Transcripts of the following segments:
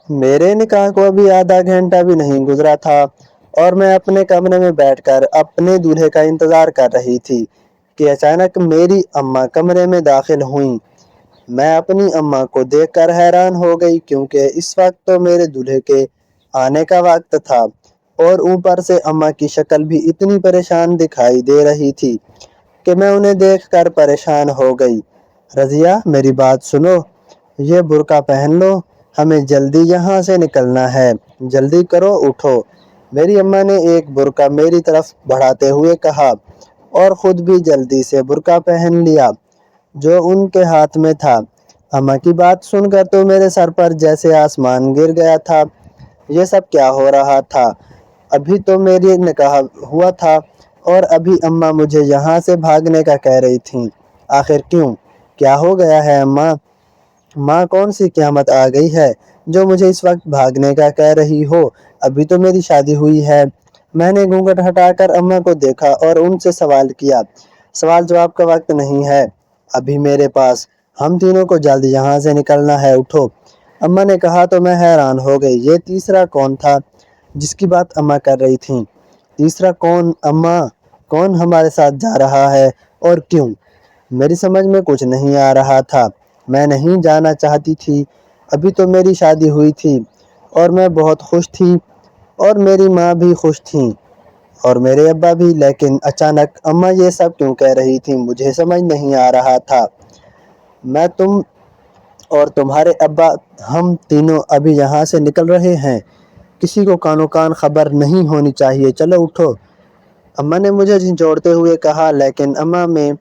میرے نکاح کو ابھی آدھا گھنٹہ بھی نہیں گزرا تھا اور میں اپنے کمرے میں بیٹھ کر اپنے دولہے کا انتظار کر رہی تھی کہ اچانک میری اماں کمرے میں داخل ہوئیں۔ میں اپنی اماں کو دیکھ کر حیران ہو گئی کیونکہ اس وقت تو میرے دولہے کے آنے کا وقت تھا اور اوپر سے اماں کی شکل بھی اتنی پریشان دکھائی دے رہی تھی کہ میں انہیں دیکھ کر پریشان ہو گئی۔ رضیہ، میری بات سنو، یہ برقع پہن لو، ہمیں جلدی یہاں سے نکلنا ہے، جلدی کرو، اٹھو۔ میری اماں نے ایک برقع میری طرف بڑھاتے ہوئے کہا اور خود بھی جلدی سے برقع پہن لیا جو ان کے ہاتھ میں تھا۔ اماں کی بات سن کر تو میرے سر پر جیسے آسمان گر گیا تھا۔ یہ سب کیا ہو رہا تھا؟ ابھی تو میری نکاح ہوا تھا اور ابھی اماں مجھے یہاں سے بھاگنے کا کہہ رہی تھیں۔ آخر کیوں؟ کیا ہو گیا ہے اماں؟ ماں، کون سی قیامت آ گئی ہے جو مجھے اس وقت بھاگنے کا کہہ رہی ہو؟ ابھی تو میری شادی ہوئی ہے۔ میں نے گھونگھٹ ہٹا کر اماں کو دیکھا اور ان سے سوال کیا۔ سوال جواب کا وقت نہیں ہے ابھی میرے پاس، ہم تینوں کو جلد یہاں سے نکلنا ہے، اٹھو۔ اماں نے کہا تو میں حیران ہو گئی، یہ تیسرا کون تھا جس کی بات اماں کر رہی تھیں؟ تیسرا کون اماں؟ کون ہمارے ساتھ جا رہا ہے اور کیوں؟ میری سمجھ میں کچھ نہیں آ رہا تھا۔ میں نہیں جانا چاہتی تھی، ابھی تو میری شادی ہوئی تھی اور میں بہت خوش تھی اور میری ماں بھی خوش تھیں اور میرے ابا بھی، لیکن اچانک اماں یہ سب کیوں کہہ رہی تھیں مجھے سمجھ نہیں آ رہا تھا۔ میں، تم اور تمہارے ابا، ہم تینوں ابھی یہاں سے نکل رہے ہیں، کسی کو کانو کان خبر نہیں ہونی چاہیے، چلو اٹھو۔ اماں نے مجھے جھنجھوڑتے ہوئے کہا، لیکن اماں میں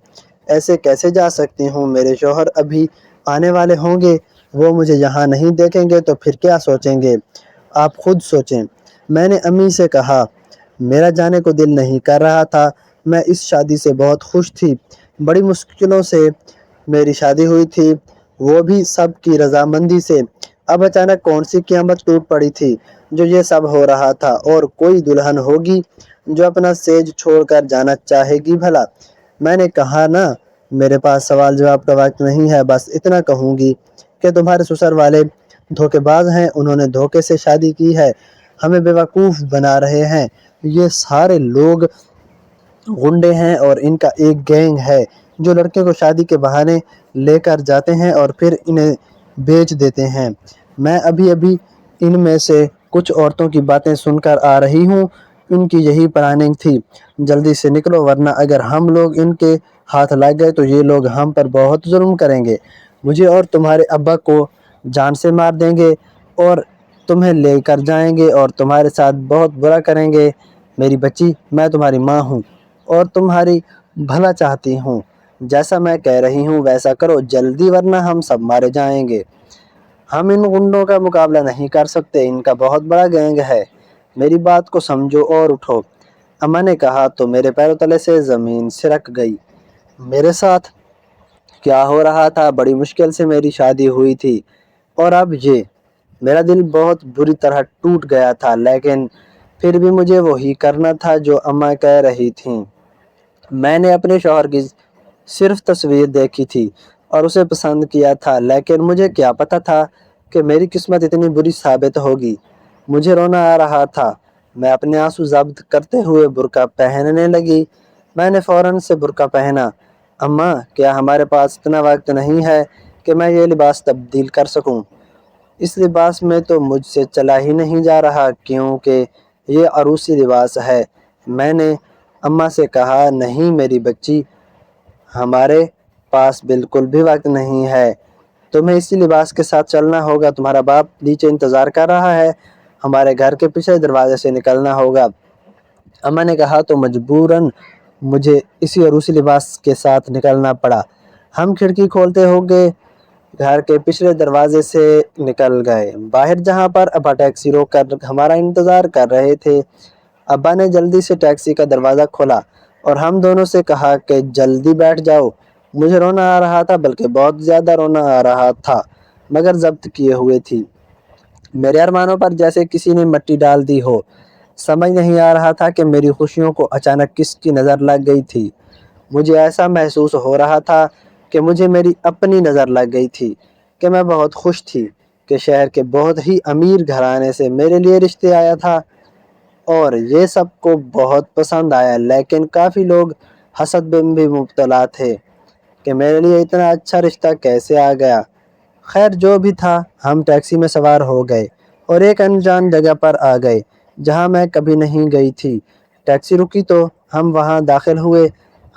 ایسے کیسے جا سکتی ہوں؟ میرے شوہر ابھی آنے والے ہوں گے، وہ مجھے یہاں نہیں دیکھیں گے تو پھر کیا سوچیں گے؟ آپ خود سوچیں۔ میں نے امی سے کہا، میرا جانے کو دل نہیں کر رہا تھا، میں اس شادی سے بہت خوش تھی، بڑی مشکلوں سے میری شادی ہوئی تھی، وہ بھی سب کی رضامندی سے۔ اب اچانک کون سی قیامت ٹوٹ پڑی تھی جو یہ سب ہو رہا تھا؟ اور کوئی دلہن ہوگی جو اپنا سیج چھوڑ کر جانا چاہے گی بھلا؟ میں نے کہا نا، میرے پاس سوال جواب کا وقت نہیں ہے، بس اتنا کہوں گی کہ تمہارے سسر والے دھوکے باز ہیں، انہوں نے دھوکے سے شادی کی ہے، ہمیں بیوقوف بنا رہے ہیں۔ یہ سارے لوگ غنڈے ہیں اور ان کا ایک گینگ ہے جو لڑکے کو شادی کے بہانے لے کر جاتے ہیں اور پھر انہیں بیچ دیتے ہیں۔ میں ابھی ان میں سے کچھ عورتوں کی باتیں سن کر آ رہی ہوں، ان کی یہی پلاننگ تھی۔ جلدی سے نکلو ورنہ اگر ہم لوگ ان کے ہاتھ لگ گئے تو یہ لوگ ہم پر بہت ظلم کریں گے، مجھے اور تمہارے ابا کو جان سے مار دیں گے اور تمہیں لے کر جائیں گے اور تمہارے ساتھ بہت برا کریں گے۔ میری بچی، میں تمہاری ماں ہوں اور تمہاری بھلا چاہتی ہوں، جیسا میں کہہ رہی ہوں ویسا کرو جلدی ورنہ ہم سب مارے جائیں گے۔ ہم ان غنڈوں کا مقابلہ نہیں کر سکتے، ان کا بہت بڑا گینگ ہے، میری بات کو سمجھو اور اٹھو۔ اماں نے کہا تو میرے پیروں تلے سے زمین سرک گئی۔ میرے ساتھ کیا ہو رہا تھا؟ بڑی مشکل سے میری شادی ہوئی تھی اور اب یہ، میرا دل بہت بری طرح ٹوٹ گیا تھا، لیکن پھر بھی مجھے وہی کرنا تھا جو اماں کہہ رہی تھیں۔ میں نے اپنے شوہر کی صرف تصویر دیکھی تھی اور اسے پسند کیا تھا، لیکن مجھے کیا پتا تھا کہ میری قسمت اتنی بری ثابت ہوگی۔ مجھے رونا آ رہا تھا، میں اپنے آنسو ضبط کرتے ہوئے برقع پہننے لگی۔ میں نے فوراً سے برقع پہنا۔ اماں، کیا ہمارے پاس اتنا وقت نہیں ہے کہ میں یہ لباس تبدیل کر سکوں؟ اس لباس میں تو مجھ سے چلا ہی نہیں جا رہا کیونکہ یہ عروسی لباس ہے۔ میں نے اماں سے کہا، نہیں میری بچی، ہمارے پاس بالکل بھی وقت نہیں ہے، تمہیں اسی لباس کے ساتھ چلنا ہوگا، تمہارا باپ نیچے انتظار کر رہا ہے، ہمارے گھر کے پچھلے دروازے سے نکلنا ہوگا۔ اماں نے کہا تو مجبوراً مجھے اسی عروسی لباس کے ساتھ نکلنا پڑا۔ ہم کھڑکی کھولتے ہوئے گھر کے پچھلے دروازے سے نکل گئے، باہر جہاں پر ابا ٹیکسی روک کر ہمارا انتظار کر رہے تھے۔ ابا نے جلدی سے ٹیکسی کا دروازہ کھولا اور ہم دونوں سے کہا کہ جلدی بیٹھ جاؤ۔ مجھے رونا آ رہا تھا، بلکہ بہت زیادہ رونا آ رہا تھا، مگر ضبط کیے ہوئے تھی۔ میرے ارمانوں پر جیسے کسی نے مٹی ڈال دی ہو۔ سمجھ نہیں آ رہا تھا کہ میری خوشیوں کو اچانک کس کی نظر لگ گئی تھی۔ مجھے ایسا محسوس ہو رہا تھا کہ مجھے میری اپنی نظر لگ گئی تھی، کہ میں بہت خوش تھی، کہ شہر کے بہت ہی امیر گھرانے سے میرے لیے رشتے آیا تھا، اور یہ سب کو بہت پسند آیا، لیکن کافی لوگ حسد میں بھی مبتلا تھے کہ میرے لیے اتنا اچھا رشتہ کیسے آ گیا۔ خیر جو بھی تھا، ہم ٹیکسی میں سوار ہو گئے اور ایک انجان جگہ پر آ گئے جہاں میں کبھی نہیں گئی تھی۔ ٹیکسی رکی تو ہم وہاں داخل ہوئے۔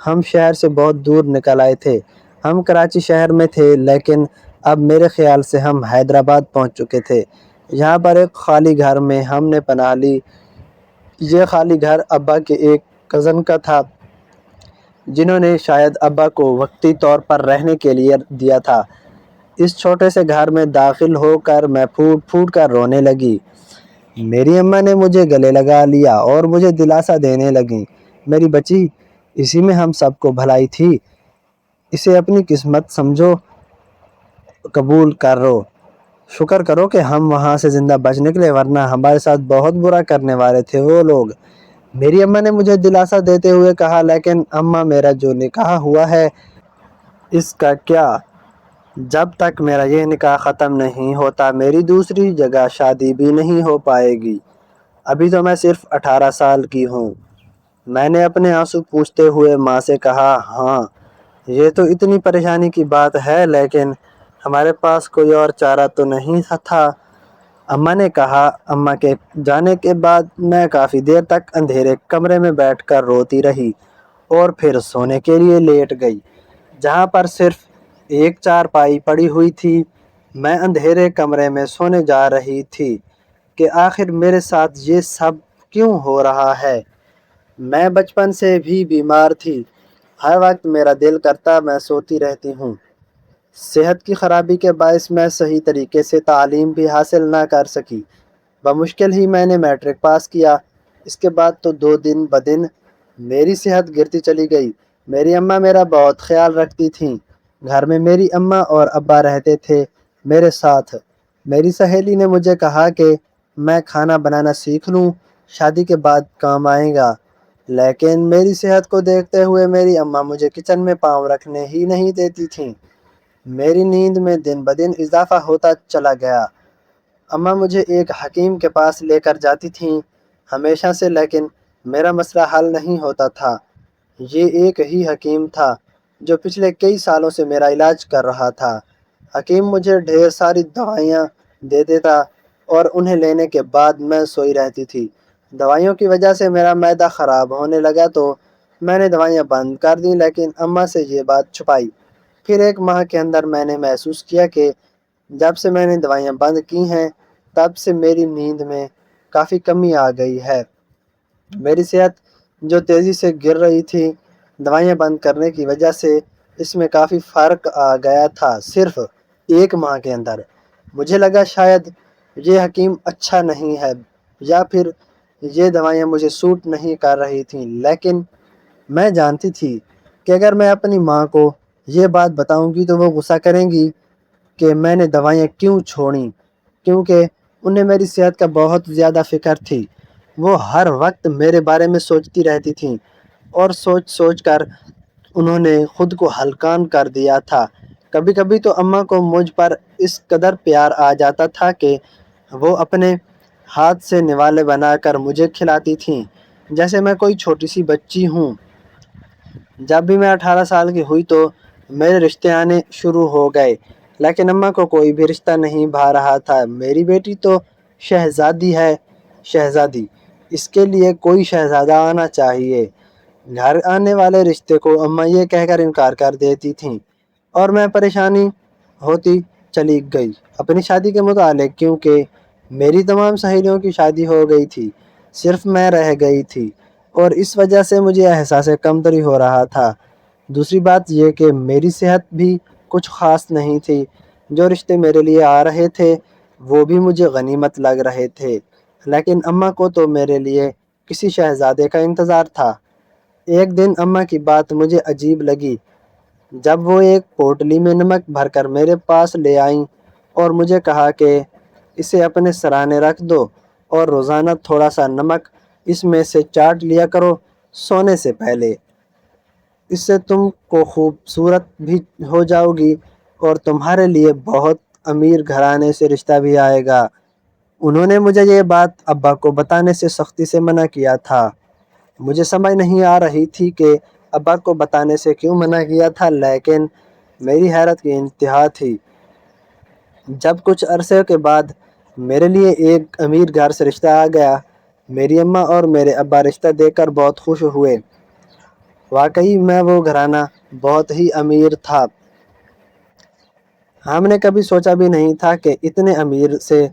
ہم شہر سے بہت دور نکل آئے تھے۔ ہم کراچی شہر میں تھے، لیکن اب میرے خیال سے ہم حیدرآباد پہنچ چکے تھے۔ یہاں پر ایک خالی گھر میں ہم نے پناہ لی۔ یہ خالی گھر ابا کے ایک کزن کا تھا، جنہوں نے شاید ابا کو وقتی طور پر رہنے کے لیے دیا تھا۔ اس چھوٹے سے گھر میں داخل ہو کر میں پھوٹ پھوٹ کر رونے لگی۔ میری اماں نے مجھے گلے لگا لیا اور مجھے دلاسا دینے لگیں، میری بچی، اسی میں ہم سب کو بھلائی تھی، اسے اپنی قسمت سمجھو، قبول کرو، شکر کرو کہ ہم وہاں سے زندہ بچ نکلے، ورنہ ہمارے ساتھ بہت برا کرنے والے تھے وہ لوگ۔ میری اماں نے مجھے دلاسا دیتے ہوئے کہا، لیکن اماں، میرا جو نکاح ہوا ہے اس کا کیا؟ جب تک میرا یہ نکاح ختم نہیں ہوتا میری دوسری جگہ شادی بھی نہیں ہو پائے گی۔ ابھی تو میں صرف 18 سال کی ہوں۔ میں نے اپنے آنسو پوچھتے ہوئے ماں سے کہا، ہاں یہ تو اتنی پریشانی کی بات ہے، لیکن ہمارے پاس کوئی اور چارہ تو نہیں تھا۔ اماں نے کہا۔ اماں کے جانے کے بعد میں کافی دیر تک اندھیرے کمرے میں بیٹھ کر روتی رہی اور پھر سونے کے لیے لیٹ گئی، جہاں پر صرف ایک چارپائی پڑی ہوئی تھی۔ میں اندھیرے کمرے میں سونے جا رہی تھی کہ آخر میرے ساتھ یہ سب کیوں ہو رہا ہے؟ میں بچپن سے بھی بیمار تھی، ہر وقت میرا دل کرتا میں سوتی رہتی ہوں۔ صحت کی خرابی کے باعث میں صحیح طریقے سے تعلیم بھی حاصل نہ کر سکی۔ بمشکل ہی میں نے میٹرک پاس کیا۔ اس کے بعد تو دن بدن میری صحت گرتی چلی گئی۔ میری اماں میرا بہت خیال رکھتی تھیں۔ گھر میں میری اماں اور ابا رہتے تھے میرے ساتھ۔ میری سہیلی نے مجھے کہا کہ میں کھانا بنانا سیکھ لوں، شادی کے بعد کام آئے گا، لیکن میری صحت کو دیکھتے ہوئے میری اماں مجھے کچن میں پاؤں رکھنے ہی نہیں دیتی تھیں۔ میری نیند میں دن بدن اضافہ ہوتا چلا گیا۔ اماں مجھے ایک حکیم کے پاس لے کر جاتی تھیں ہمیشہ سے، لیکن میرا مسئلہ حل نہیں ہوتا تھا۔ یہ ایک ہی حکیم تھا جو پچھلے کئی سالوں سے میرا علاج کر رہا تھا۔ حکیم مجھے ڈھیر ساری دوائیاں دے دیتا اور انہیں لینے کے بعد میں سوئی رہتی تھی۔ دوائیوں کی وجہ سے میرا معدہ خراب ہونے لگا تو میں نے دوائیاں بند کر دیں، لیکن اماں سے یہ بات چھپائی۔ پھر ایک ماہ کے اندر میں نے محسوس کیا کہ جب سے میں نے دوائیاں بند کی ہیں تب سے میری نیند میں کافی کمی آ گئی ہے۔ میری صحت جو تیزی سے گر رہی تھی، دوائیاں بند کرنے کی وجہ سے اس میں کافی فرق آ گیا تھا صرف ایک ماہ کے اندر۔ مجھے لگا شاید یہ حکیم اچھا نہیں ہے یا پھر یہ دوائیاں مجھے سوٹ نہیں کر رہی تھیں، لیکن میں جانتی تھی کہ اگر میں اپنی ماں کو یہ بات بتاؤں گی تو وہ غصہ کریں گی کہ میں نے دوائیاں کیوں چھوڑیں، کیونکہ انہیں میری صحت کا بہت زیادہ فکر تھی۔ وہ ہر وقت میرے بارے میں سوچتی رہتی تھیں اور سوچ سوچ کر انہوں نے خود کو ہلکان کر دیا تھا۔ کبھی کبھی تو اماں کو مجھ پر اس قدر پیار آ جاتا تھا کہ وہ اپنے ہاتھ سے نوالے بنا کر مجھے کھلاتی تھیں جیسے میں کوئی چھوٹی سی بچی ہوں۔ جب بھی میں 18 سال کی ہوئی تو میرے رشتے آنے شروع ہو گئے، لیکن اماں کو کوئی بھی رشتہ نہیں بھا رہا تھا۔ میری بیٹی تو شہزادی ہے، شہزادی، اس کے لیے کوئی شہزادہ آنا چاہیے۔ گھر آنے والے رشتے کو اماں یہ کہہ کر انکار کر دیتی تھیں اور میں پریشانی ہوتی چلی گئی اپنی شادی کے متعلق، کیونکہ میری تمام سہیلیوں کی شادی ہو گئی تھی، صرف میں رہ گئی تھی اور اس وجہ سے مجھے احساس کمتری ہو رہا تھا۔ دوسری بات یہ کہ میری صحت بھی کچھ خاص نہیں تھی۔ جو رشتے میرے لیے آ رہے تھے وہ بھی مجھے غنیمت لگ رہے تھے، لیکن اماں کو تو میرے لیے کسی شہزادے کا انتظار تھا۔ ایک دن اماں کی بات مجھے عجیب لگی جب وہ ایک پوٹلی میں نمک بھر کر میرے پاس لے آئیں اور مجھے کہا کہ اسے اپنے سرانے رکھ دو اور روزانہ تھوڑا سا نمک اس میں سے چاٹ لیا کرو سونے سے پہلے، اس سے تم کو خوبصورت بھی ہو جاؤ گی اور تمہارے لیے بہت امیر گھرانے سے رشتہ بھی آئے گا۔ انہوں نے مجھے یہ بات ابا کو بتانے سے سختی سے منع کیا تھا۔ مجھے سمجھ نہیں آ رہی تھی کہ ابا کو بتانے سے کیوں منع کیا تھا، لیکن میری حیرت کی انتہا تھی جب کچھ عرصے کے بعد میرے لیے ایک امیر گھر سے رشتہ آ گیا۔ میری اماں اور میرے ابا رشتہ دیکھ کر بہت خوش ہوئے۔ واقعی میں وہ گھرانہ بہت ہی امیر تھا۔ ہم نے کبھی سوچا بھی نہیں تھا کہ اتنے امیر سے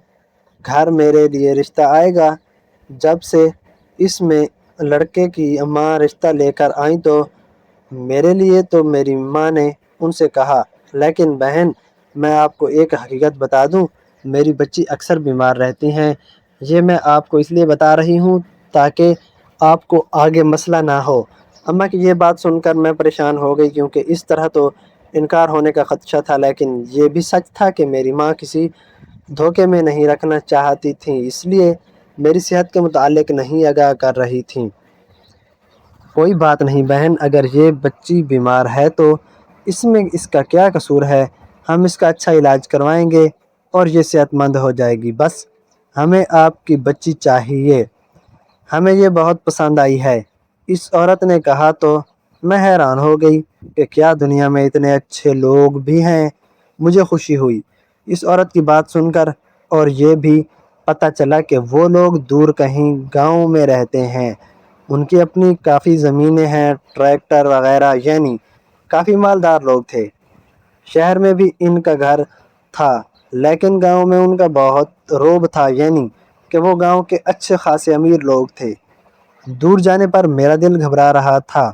گھر میرے لیے رشتہ آئے گا۔ جب سے اس میں لڑکے کی ماں رشتہ لے کر آئیں تو میرے لیے تو میری ماں نے ان سے کہا، لیکن بہن میں آپ کو ایک حقیقت بتا دوں، میری بچی اکثر بیمار رہتی ہیں۔ یہ میں آپ کو اس لیے بتا رہی ہوں تاکہ آپ کو آگے مسئلہ نہ ہو۔ اماں کی یہ بات سن کر میں پریشان ہو گئی، کیونکہ اس طرح تو انکار ہونے کا خدشہ تھا، لیکن یہ بھی سچ تھا کہ میری ماں کسی دھوکے میں نہیں رکھنا چاہتی تھیں، اس لیے میری صحت کے متعلق نہیں آگاہ کر رہی تھیں۔ کوئی بات نہیں بہن، اگر یہ بچی بیمار ہے تو اس میں اس کا کیا قصور ہے؟ ہم اس کا اچھا علاج کروائیں گے اور یہ صحت مند ہو جائے گی۔ بس ہمیں آپ کی بچی چاہیے، ہمیں یہ بہت پسند آئی ہے، اس عورت نے کہا تو میں حیران ہو گئی کہ کیا دنیا میں اتنے اچھے لوگ بھی ہیں۔ مجھے خوشی ہوئی اس عورت کی بات سن کر، اور یہ بھی پتہ چلا کہ وہ لوگ دور کہیں گاؤں میں رہتے ہیں۔ ان کی اپنی کافی زمینیں ہیں، ٹریکٹر وغیرہ، یعنی کافی مالدار لوگ تھے۔ شہر میں بھی ان کا گھر تھا، لیکن گاؤں میں ان کا بہت رعب تھا، یعنی کہ وہ گاؤں کے اچھے خاصے امیر لوگ تھے۔ دور جانے پر میرا دل گھبرا رہا تھا،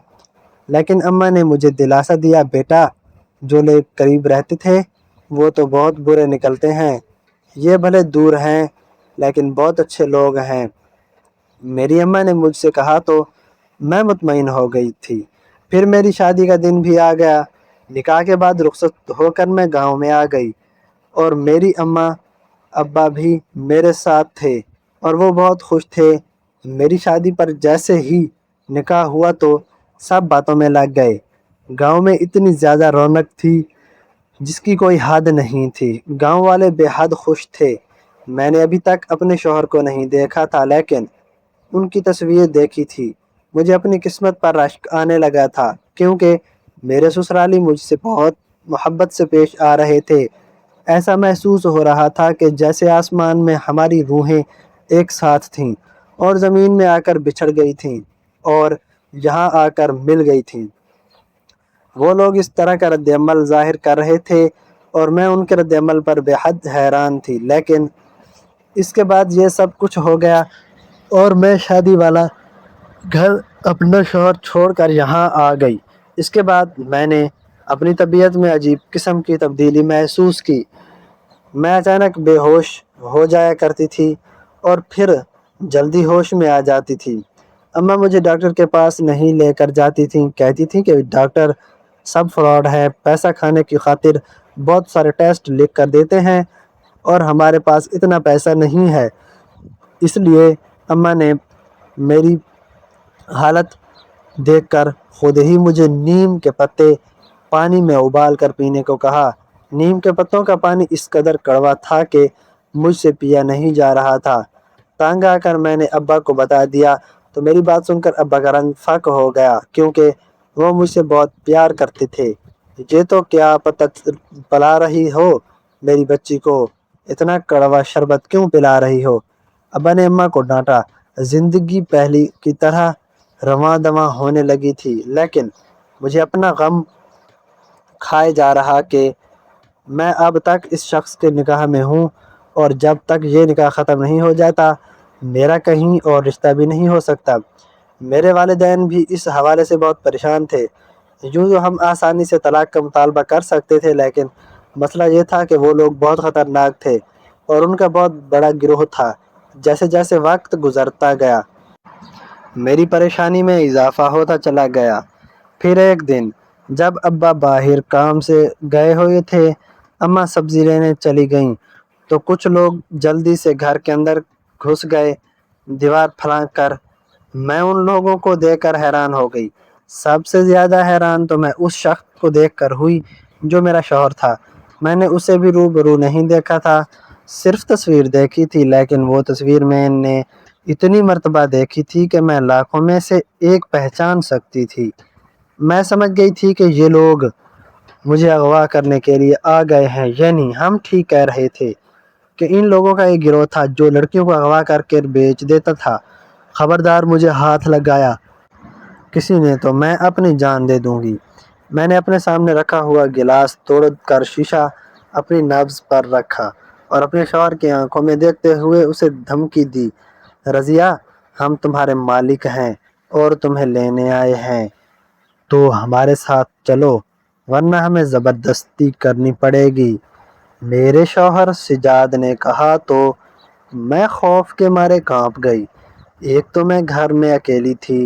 لیکن اماں نے مجھے دلاسا دیا، بیٹا جو لوگ قریب رہتے تھے وہ تو بہت برے نکلتے ہیں، یہ بھلے دور ہیں لیکن بہت اچھے لوگ ہیں۔ میری اماں نے مجھ سے کہا تو میں مطمئن ہو گئی تھی۔ پھر میری شادی کا دن بھی آ گیا۔ نکاح کے بعد رخصت ہو کر میں گاؤں میں آ گئی، اور میری اماں ابا بھی میرے ساتھ تھے اور وہ بہت خوش تھے۔ میری شادی پر جیسے ہی نکاح ہوا تو سب باتوں میں لگ گئے۔ گاؤں میں اتنی زیادہ رونق تھی جس کی کوئی حد نہیں تھی۔ گاؤں والے بے حد خوش تھے۔ میں نے ابھی تک اپنے شوہر کو نہیں دیکھا تھا، لیکن ان کی تصویر دیکھی تھی۔ مجھے اپنی قسمت پر رشک آنے لگا تھا، کیونکہ میرے سسرالی مجھ سے بہت محبت سے پیش آ رہے تھے۔ ایسا محسوس ہو رہا تھا کہ جیسے آسمان میں ہماری روحیں ایک ساتھ تھیں اور زمین میں آ کر بچھڑ گئی تھیں اور یہاں آ کر مل گئی تھیں۔ وہ لوگ اس طرح کا رد عمل ظاہر کر رہے تھے اور میں ان کے رد عمل پر بے حد حیران تھی۔ لیکن اس کے بعد یہ سب کچھ ہو گیا اور میں شادی والا گھر اپنا شوہر چھوڑ کر یہاں آ گئی۔ اس کے بعد میں نے اپنی طبیعت میں عجیب قسم کی تبدیلی محسوس کی۔ میں اچانک بے ہوش ہو جایا کرتی تھی اور پھر جلدی ہوش میں آ جاتی تھی۔ اماں مجھے ڈاکٹر کے پاس نہیں لے کر جاتی تھیں، کہتی تھیں کہ ڈاکٹر سب فراڈ ہے، پیسہ کھانے کی خاطر بہت سارے ٹیسٹ لکھ کر دیتے ہیں اور ہمارے پاس اتنا پیسہ نہیں ہے۔ اس لیے اماں نے میری حالت دیکھ کر خود ہی مجھے نیم کے پتے پانی میں ابال کر پینے کو کہا۔ نیم کے پتوں کا پانی اس قدر کڑوا تھا کہ مجھ سے پیا نہیں جا رہا تھا۔ تنگ آ کر میں نے ابا کو بتا دیا تو میری بات سن کر ابا کا رنگ فاق ہو گیا، کیونکہ وہ مجھ سے بہت پیار کرتے تھے۔ یہ تو کیا پتہ پلا رہی ہو میری بچی کو، اتنا کڑوا شربت کیوں پلا رہی ہو؟ ابا نے اماں کو ڈانٹا۔ زندگی پہلی کی طرح رواں دواں ہونے لگی تھی، لیکن مجھے اپنا غم کھائے جا رہا کہ میں اب تک اس شخص کے نکاح میں ہوں، اور جب تک یہ نکاح ختم نہیں ہو جاتا میرا کہیں اور رشتہ بھی نہیں ہو سکتا۔ میرے والدین بھی اس حوالے سے بہت پریشان تھے۔ یوں تو ہم آسانی سے طلاق کا مطالبہ کر سکتے تھے، لیکن مسئلہ یہ تھا کہ وہ لوگ بہت خطرناک تھے اور ان کا بہت بڑا گروہ تھا۔ جیسے جیسے وقت گزرتا گیا میری پریشانی میں اضافہ ہوتا چلا گیا۔ پھر ایک دن جب ابا باہر کام سے گئے ہوئے تھے، اماں سبزی لینے چلی گئیں تو کچھ لوگ جلدی سے گھر کے اندر گھس گئے دیوار پھلانگ کر۔ میں ان لوگوں کو دیکھ کر حیران ہو گئی۔ سب سے زیادہ حیران تو میں اس شخص کو دیکھ کر ہوئی جو میرا شوہر تھا۔ میں نے اسے بھی روبرو نہیں دیکھا تھا، صرف تصویر دیکھی تھی، لیکن وہ تصویر میں نے اتنی مرتبہ دیکھی تھی کہ میں لاکھوں میں سے ایک پہچان سکتی تھی۔ میں سمجھ گئی تھی کہ یہ لوگ مجھے اغوا کرنے کے لیے آ گئے ہیں، یعنی ہم ٹھیک کہہ رہے تھے کہ ان لوگوں کا ایک گروہ تھا جو لڑکیوں کو اغوا کر کے بیچ دیتا تھا۔ خبردار مجھے ہاتھ لگایا کسی نے تو میں اپنی جان دے دوں گی۔ میں نے اپنے سامنے رکھا ہوا گلاس توڑ کر شیشہ اپنی نبز پر رکھا اور اپنے شوہر کی آنکھوں میں دیکھتے ہوئے اسے دھمکی دی، رضیہ، ہم تمہارے مالک ہیں اور تمہیں لینے آئے ہیں، تو ہمارے ساتھ چلو ورنہ ہمیں زبردستی کرنی پڑے گی۔ میرے شوہر سجاد نے کہا تو میں خوف کے مارے کانپ گئی۔ ایک تو میں گھر میں اکیلی تھی،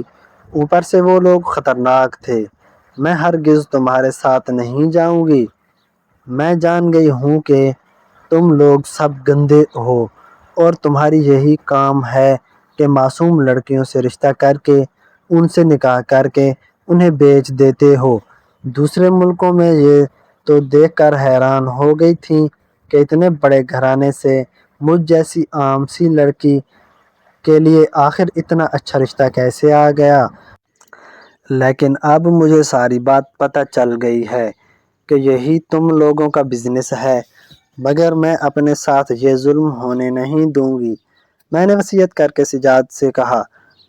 اوپر سے وہ لوگ خطرناک تھے۔ میں ہرگز تمہارے ساتھ نہیں جاؤں گی۔ میں جان گئی ہوں کہ تم لوگ سب گندے ہو اور تمہاری یہی کام ہے کہ معصوم لڑکیوں سے رشتہ کر کے ان سے نکاح کر کے انہیں بیچ دیتے ہو۔ دوسرے ملکوں میں یہ تو دیکھ کر حیران ہو گئی تھیں کہ اتنے بڑے گھرانے سے مجھ جیسی عام سی لڑکی کے لیے آخر اتنا اچھا رشتہ کیسے آ گیا۔ لیکن اب مجھے ساری بات پتہ چل گئی ہے کہ یہی تم لوگوں کا بزنس ہے، مگر میں اپنے ساتھ یہ ظلم ہونے نہیں دوں گی۔ میں نے وصیت کر کے سجاد سے کہا،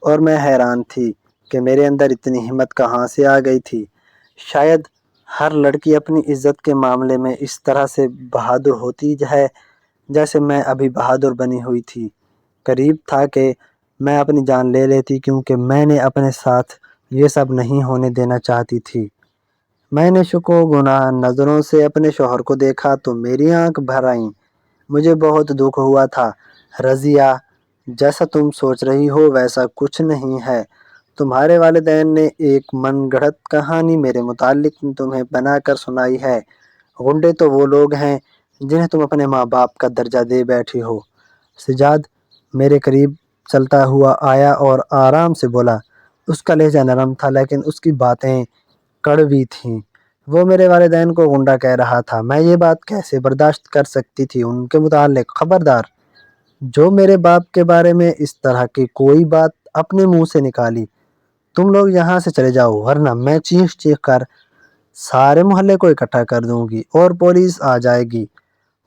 اور میں حیران تھی کہ میرے اندر اتنی ہمت کہاں سے آ گئی تھی۔ شاید ہر لڑکی اپنی عزت کے معاملے میں اس طرح سے بہادر ہوتی ہے جیسے میں ابھی بہادر بنی ہوئی تھی۔ قریب تھا کہ میں اپنی جان لے لیتی، کیونکہ میں نے اپنے ساتھ یہ سب نہیں ہونے دینا چاہتی تھی۔ میں نے شک و گناہ نظروں سے اپنے شوہر کو دیکھا تو میری آنکھ بھر آئیں۔ مجھے بہت دکھ ہوا تھا۔ رضیہ، جیسا تم سوچ رہی ہو ویسا کچھ نہیں ہے۔ تمہارے والدین نے ایک من گھڑت کہانی میرے متعلق تمہیں بنا کر سنائی ہے۔ غنڈے تو وہ لوگ ہیں جنہیں تم اپنے ماں باپ کا درجہ دے بیٹھی ہو۔ سجاد میرے قریب چلتا ہوا آیا اور آرام سے بولا۔ اس کا لہجہ نرم تھا لیکن اس کی باتیں کڑوی تھیں۔ وہ میرے والدین کو غنڈہ کہہ رہا تھا۔ میں یہ بات کیسے برداشت کر سکتی تھی ان کے متعلق؟ خبردار، جو میرے باپ کے بارے میں اس طرح کی کوئی بات اپنے منہ سے نکالی، تم لوگ یہاں سے چلے جاؤ ورنہ میں چیخ چیخ کر سارے محلے کو اکٹھا کر دوں گی اور پولیس آ جائے گی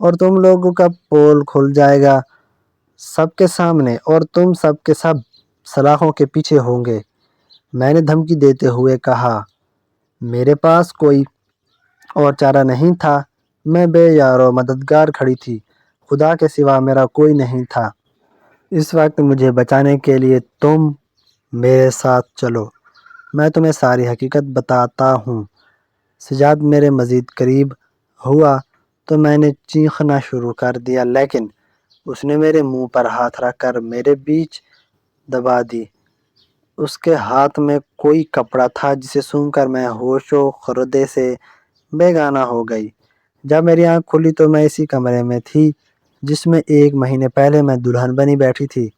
اور تم لوگوں کا پول کھل جائے گا سب کے سامنے اور تم سب کے سب سلاخوں کے پیچھے ہوں گے۔ میں نے دھمکی دیتے ہوئے کہا، میرے پاس کوئی اور چارہ نہیں تھا۔ میں بے یار و مددگار کھڑی تھی، خدا کے سوا میرا کوئی نہیں تھا۔ اس وقت مجھے بچانے کے لیے تم میرے ساتھ چلو، میں تمہیں ساری حقیقت بتاتا ہوں۔ سجاد میرے مزید قریب ہوا تو میں نے چیخنا شروع کر دیا، لیکن اس نے میرے منہ پر ہاتھ رکھ کر میرے بیچ دبا دی۔ اس کے ہاتھ میں کوئی کپڑا تھا جسے سونگھ کر میں ہوش و خردے سے بے گانہ ہو گئی۔ جب میری آنکھ کھلی تو میں اسی کمرے میں تھی جس میں 1 مہینے پہلے میں دلہن بنی بیٹھی تھی۔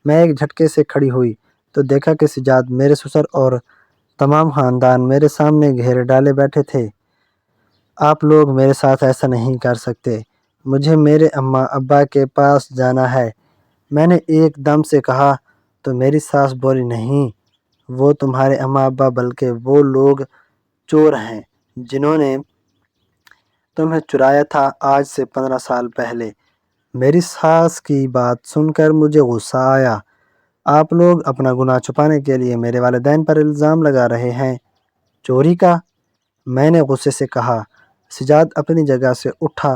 میں ایک جھٹکے سے کھڑی ہوئی تو دیکھا کہ سجاد، میرے سسر اور تمام خاندان میرے سامنے گھیرے ڈالے بیٹھے تھے۔ آپ لوگ میرے ساتھ ایسا نہیں کر سکتے، مجھے میرے اماں ابا کے پاس جانا ہے، میں نے ایک دم سے کہا تو میری ساس بولی، نہیں، وہ تمہارے اماں ابا بلکہ وہ لوگ چور ہیں جنہوں نے تمہیں چرایا تھا آج سے 15 سال پہلے۔ میری ساس کی بات سن کر مجھے غصہ آیا۔ آپ لوگ اپنا گناہ چھپانے کے لیے میرے والدین پر الزام لگا رہے ہیں۔ چوری کا؟ میں نے غصے سے کہا۔ سجاد اپنی جگہ سے اٹھا،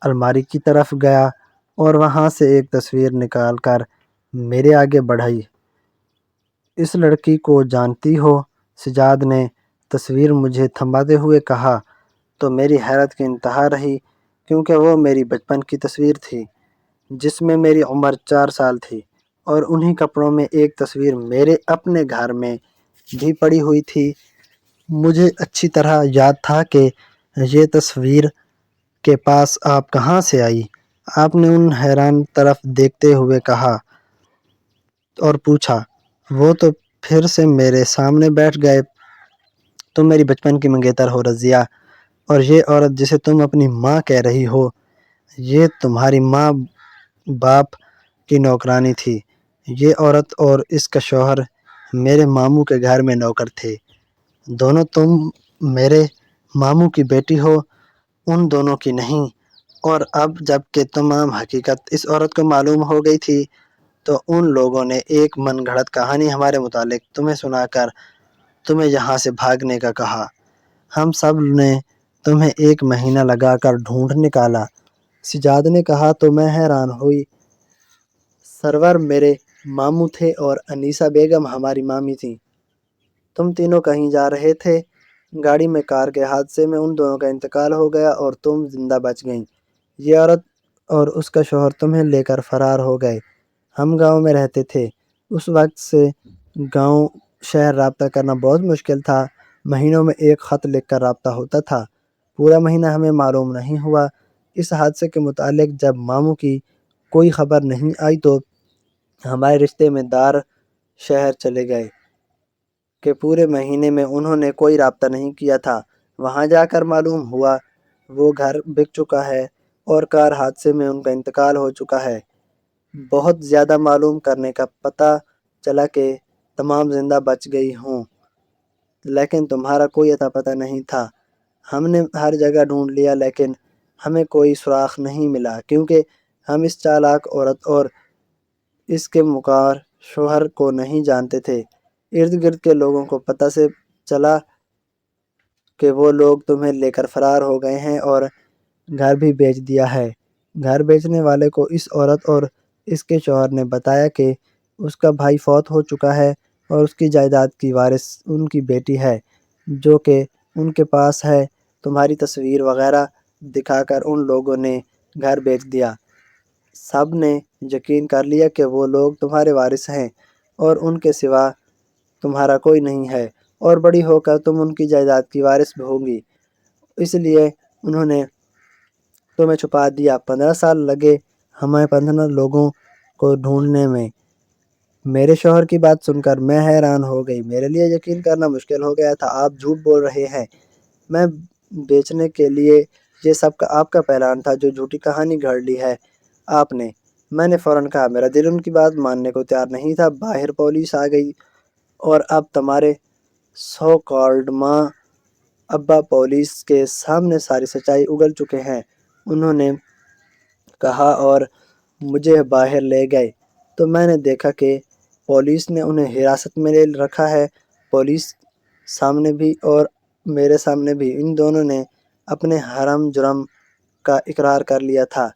الماری کی طرف گیا اور وہاں سے ایک تصویر نکال کر میرے آگے بڑھائی۔ اس لڑکی کو جانتی ہو؟ سجاد نے تصویر مجھے تھماتے ہوئے کہا تو میری حیرت کی انتہا رہی، کیونکہ وہ میری بچپن کی تصویر تھی جس میں میری عمر 4 سال تھی، اور انہی کپڑوں میں ایک تصویر میرے اپنے گھر میں بھی پڑی ہوئی تھی۔ مجھے اچھی طرح یاد تھا کہ یہ تصویر کے پاس آپ کہاں سے آئی؟ آپ نے ان حیران طرف دیکھتے ہوئے کہا اور پوچھا۔ وہ تو پھر سے میرے سامنے بیٹھ گئے۔ تم میری بچپن کی منگیتر ہو رضیہ، اور یہ عورت جسے تم اپنی ماں کہہ رہی ہو، یہ تمہاری ماں باپ کی نوکرانی تھی۔ یہ عورت اور اس کا شوہر میرے ماموں کے گھر میں نوکر تھے۔ دونوں تم میرے ماموں کی بیٹی ہو، ان دونوں کی نہیں۔ اور اب جب کہ تمام حقیقت اس عورت کو معلوم ہو گئی تھی تو ان لوگوں نے ایک من گھڑت کہانی ہمارے متعلق تمہیں سنا کر تمہیں یہاں سے بھاگنے کا کہا۔ ہم سب نے تمہیں 1 مہینہ لگا کر ڈھونڈ نکالا۔ سجاد نے کہا تو میں حیران ہوئی۔ سرور میرے ماموں تھے اور انیسہ بیگم ہماری مامی تھیں۔ تم تینوں کہیں جا رہے تھے۔ گاڑی میں کار کے حادثے میں ان دونوں کا انتقال ہو گیا اور تم زندہ بچ گئیں۔ یہ عورت اور اس کا شوہر تمہیں لے کر فرار ہو گئے۔ ہم گاؤں میں رہتے تھے۔ اس وقت سے گاؤں شہر رابطہ کرنا بہت مشکل تھا۔ مہینوں میں 1 خط لکھ کر رابطہ ہوتا تھا۔ پورا مہینہ ہمیں معلوم نہیں ہوا۔ اس حادثے کے متعلق جب ماموں کی کوئی خبر نہیں آئی تو ہمارے رشتے میں دار شہر چلے گئے کہ پورے مہینے میں انہوں نے کوئی رابطہ نہیں کیا تھا۔ وہاں جا کر معلوم ہوا وہ گھر بک چکا ہے اور کار حادثے میں ان کا انتقال ہو چکا ہے۔ بہت زیادہ معلوم کرنے کا پتہ چلا کہ تمام زندہ بچ گئی ہوں، لیکن تمہارا کوئی اتا پتہ نہیں تھا۔ ہم نے ہر جگہ ڈھونڈ لیا لیکن ہمیں کوئی سراغ نہیں ملا، کیونکہ ہم اس چالاک عورت اور اس کے مکار شوہر کو نہیں جانتے تھے۔ ارد گرد کے لوگوں کو پتہ سے چلا کہ وہ لوگ تمہیں لے کر فرار ہو گئے ہیں اور گھر بھی بیچ دیا ہے۔ گھر بیچنے والے کو اس عورت اور اس کے شوہر نے بتایا کہ اس کا بھائی فوت ہو چکا ہے اور اس کی جائیداد کی وارث ان کی بیٹی ہے جو کہ ان کے پاس ہے۔ تمہاری تصویر وغیرہ دکھا کر ان لوگوں نے گھر بیچ دیا۔ سب نے یقین کر لیا کہ وہ لوگ تمہارے وارث ہیں اور ان کے سوا تمہارا کوئی نہیں ہے، اور بڑی ہو کر تم ان کی جائیداد کی وارث ہوگی، اس لیے انہوں نے تمہیں چھپا دیا۔ 15 سال لگے ہمیں 15 لوگوں کو ڈھونڈنے میں۔ میرے شوہر کی بات سن کر میں حیران ہو گئی۔ میرے لیے یقین کرنا مشکل ہو گیا تھا۔ آپ جھوٹ بول رہے ہیں۔ میں بیچنے کے لیے یہ سب آپ کا پلان تھا جو جھوٹی کہانی گھڑ لی ہے آپ نے۔ میں نے فوراً کہا۔ میرا دل ان کی بات ماننے کو تیار نہیں تھا۔ باہر پولیس آ گئی اور اب تمہارے سو کالڈ ماں ابا پولیس کے سامنے ساری سچائی اگل چکے ہیں، انہوں نے کہا اور مجھے باہر لے گئے تو میں نے دیکھا کہ پولیس نے انہیں حراست میں لے رکھا ہے۔ پولیس سامنے بھی اور میرے سامنے بھی ان دونوں نے اپنے حرام جرم کا اقرار کر لیا تھا۔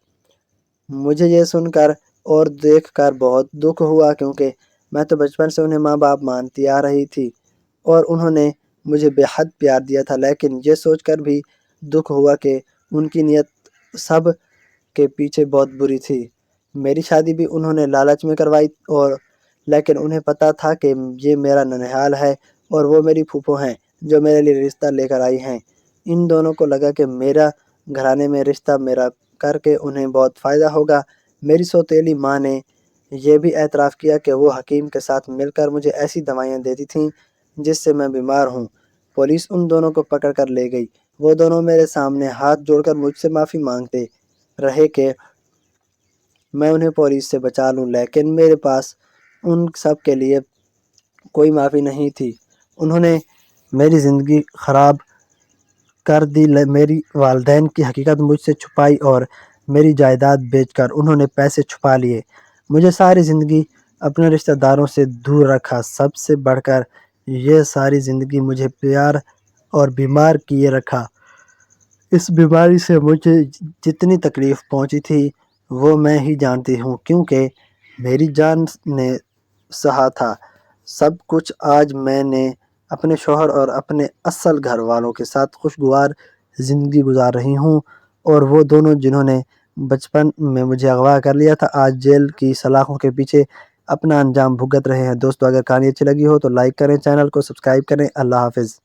مجھے یہ سن کر اور دیکھ کر بہت دکھ ہوا، کیونکہ میں تو بچپن سے انہیں ماں باپ مانتی آ رہی تھی اور انہوں نے مجھے بے حد پیار دیا تھا، لیکن یہ سوچ کر بھی دکھ ہوا کہ ان کی نیت سب کے پیچھے بہت بری تھی۔ میری شادی بھی انہوں نے لالچ میں کروائی لیکن انہیں پتہ تھا کہ یہ میرا ننہال ہے اور وہ میری پھوپھو ہیں جو میرے لیے رشتہ لے کر آئی ہیں۔ ان دونوں کو لگا کہ میرا گھرانے میں رشتہ میرا کر کے انہیں بہت فائدہ ہوگا۔ میری سوتیلی ماں نے یہ بھی اعتراف کیا کہ وہ حکیم کے ساتھ مل کر مجھے ایسی دوائیاں دیتی تھیں جس سے میں بیمار ہوں۔ پولیس ان دونوں کو پکڑ کر لے گئی۔ وہ دونوں میرے سامنے ہاتھ جوڑ کر مجھ سے معافی مانگتے رہے کہ میں انہیں پولیس سے بچا لوں، لیکن میرے پاس ان سب کے لیے کوئی معافی نہیں تھی۔ انہوں نے میری زندگی خراب کر دی۔ میری والدین کی حقیقت مجھ سے چھپائی اور میری جائیداد بیچ کر انہوں نے پیسے چھپا لیے۔ مجھے ساری زندگی اپنے رشتہ داروں سے دور رکھا۔ سب سے بڑھ کر یہ ساری زندگی مجھے پیار اور بیمار کیے رکھا۔ اس بیماری سے مجھے جتنی تکلیف پہنچی تھی وہ میں ہی جانتی ہوں، کیونکہ میری جان نے سہا تھا سب کچھ۔ آج میں نے اپنے شوہر اور اپنے اصل گھر والوں کے ساتھ خوشگوار زندگی گزار رہی ہوں، اور وہ دونوں جنہوں نے بچپن میں مجھے اغوا کر لیا تھا آج جیل کی سلاخوں کے پیچھے اپنا انجام بھگت رہے ہیں۔ دوستو، اگر کہانی اچھی لگی ہو تو لائک کریں، چینل کو سبسکرائب کریں۔ اللہ حافظ۔